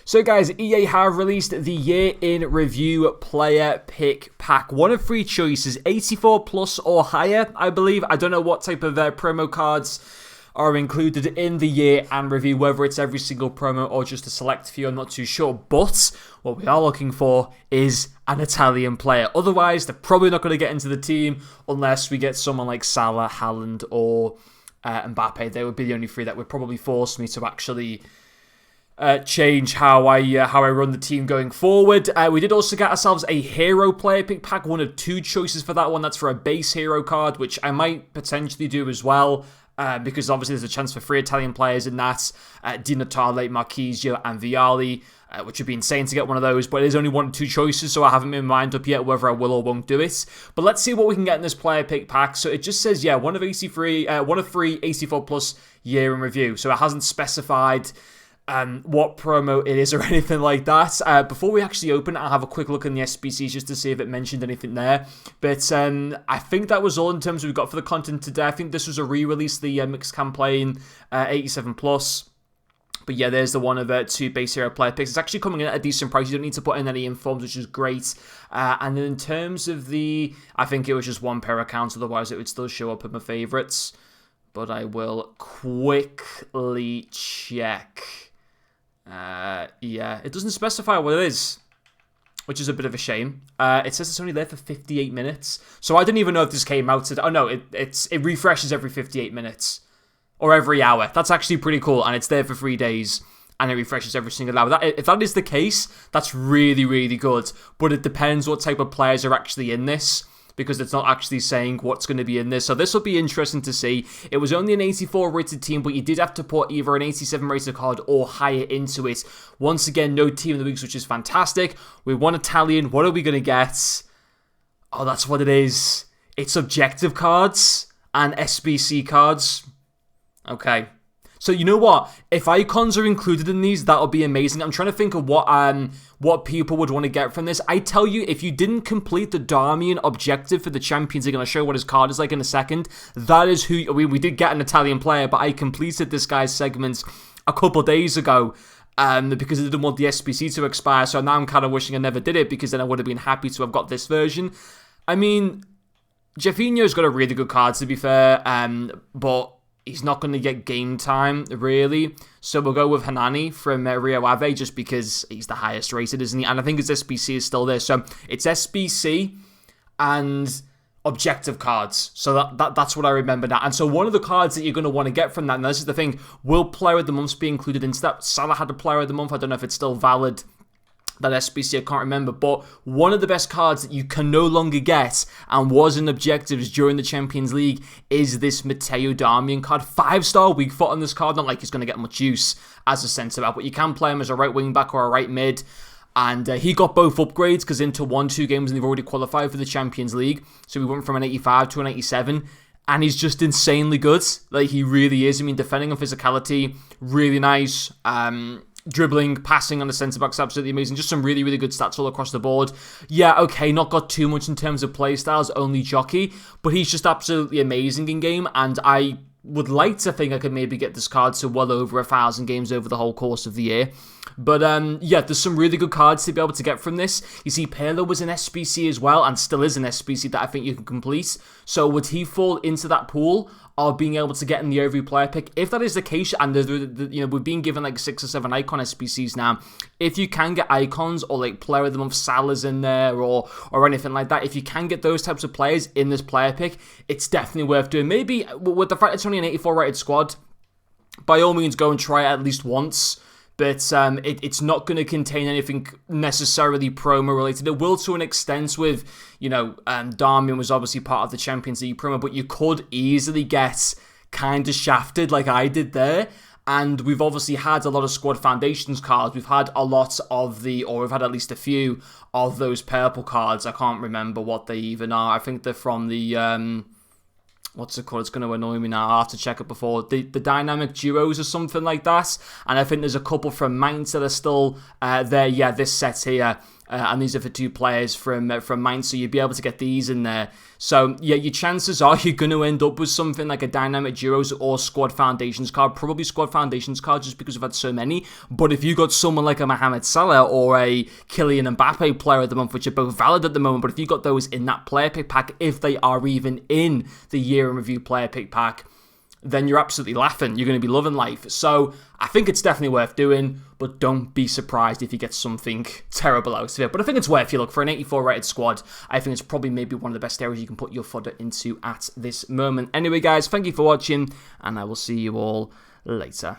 So guys, EA have released the year in review player pick pack. One of three choices, 84 plus or higher, I believe. I don't know what type of promo cards are included in the year and review, whether it's every single promo or just a select few, I'm not too sure. But what we are looking for is an Italian player. Otherwise, they're probably not going to get into the team unless we get someone like Salah, Haaland, or Mbappe. They would be the only three that would probably force me to actually change how I run the team going forward. We did also get ourselves a hero player pick pack, one of two choices for that one. That's for a base hero card, which I might potentially do as well, because obviously there's a chance for 3 Italian players in that, Di Natale, Marchisio, and Vialli, which would be insane to get one of those, but it is only one of 2 choices, so I haven't made my mind up yet whether I will or won't do it. But let's see what we can get in this player pick pack. So it just says, yeah, one of 3 84 plus year in review. So it hasn't specified what promo it is or anything like that. Before we actually open it, I'll have a quick look in the SBCs just to see if it mentioned anything there. But I think that was all in terms of what we got for the content today. I think this was a re-release, the mixed campaign 87 plus. But yeah, there's the one of 2 base hero player picks. It's actually coming in at a decent price. You don't need to put in any informs, which is great. And then in terms of I think it was just 1 per account, otherwise it would still show up in my favourites. But I will quickly check. Yeah, it doesn't specify what it is, which is a bit of a shame. It says it's only there for 58 minutes. So I didn't even know if this came out today. Oh no, it refreshes every 58 minutes. Or every hour. That's actually pretty cool. And it's there for 3 days. And it refreshes every single hour. If that is the case, that's really, really good. But it depends what type of players are actually in this, because it's not actually saying what's going to be in this. So this will be interesting to see. It was only an 84 rated team, but you did have to put either an 87 rated card or higher into it. Once again, no team of the weeks, which is fantastic. We want Italian. What are we going to get? Oh, that's what it is. It's objective cards and SBC cards. Okay. So you know what? If icons are included in these, that'll be amazing. I'm trying to think of what people would want to get from this. I tell you, if you didn't complete the Darmian objective for the Champions League, and I'll show you what his card is like in a second, that is who... We did get an Italian player, but I completed this guy's segments a couple days ago because I didn't want the SBC to expire, so now I'm kind of wishing I never did it, because then I would have been happy to have got this version. I mean, Jeffinho's got a really good card, to be fair, but he's not going to get game time, really. So we'll go with Hanani from Rio Ave, just because he's the highest rated, isn't he? And I think his SBC is still there. So it's SBC and objective cards. So that's what I remember now. And so one of the cards that you're going to want to get from that, and this is the thing, will Player of the Month be included into that? Salah had a Player of the Month. I don't know if it's still valid, that SBC, I can't remember, but one of the best cards that you can no longer get and was in objectives during the Champions League is this Matteo Darmian card. 5-star weak foot on this card, not like he's going to get much use as a centre-back, but you can play him as a right wing-back or a right mid, and he got both upgrades because Inter won 2 games and they've already qualified for the Champions League, so we went from an 85 to an 87, and he's just insanely good. Like, he really is. I mean, defending and physicality, really nice. Dribbling, passing on the centre-back's absolutely amazing. Just some really, really good stats all across the board. Yeah, okay, not got too much in terms of play styles, only jockey, but he's just absolutely amazing in game, and I would like to think I could maybe get this card to well over 1,000 games over the whole course of the year. But yeah, there's some really good cards to be able to get from this. You see, Pirlo was an SBC as well, and still is an SBC that I think you can complete. So would he fall into that pool of being able to get in the every player pick? If that is the case, and we're being given like 6 or 7 icon SBCs now, if you can get icons or like Player of the Month Salah's in there or anything like that, if you can get those types of players in this player pick, it's definitely worth doing. Maybe with the fact it's only an 84 rated squad, by all means go and try it at least once. But it's not going to contain anything necessarily promo related. It will to an extent with, Darmian was obviously part of the Champions League promo, but you could easily get kind of shafted like I did there. And we've obviously had a lot of Squad Foundations cards. We've had a lot of we've had at least a few of those purple cards. I can't remember what they even are. I think they're from the... what's it called? It's going to annoy me now. I'll have to check it before. The Dynamic Duos or something like that. And I think there's a couple from Mainz that are still there. Yeah, this set here And these are for 2 players from Mainz, so you'd be able to get these in there. So, yeah, your chances are you're going to end up with something like a Dynamic Duos or Squad Foundations card. Probably Squad Foundations card just because we've had so many. But if you got someone like a Mohamed Salah or a Kylian Mbappe player of the month, which are both valid at the moment, but if you got those in that player pick pack, if they are even in the Year in Review player pick pack, then you're absolutely laughing. You're going to be loving life. So I think it's definitely worth doing, but don't be surprised if you get something terrible out of it. But I think it's worth you look for an 84 rated squad. I think it's probably maybe one of the best areas you can put your fodder into at this moment. Anyway, guys, thank you for watching, and I will see you all later.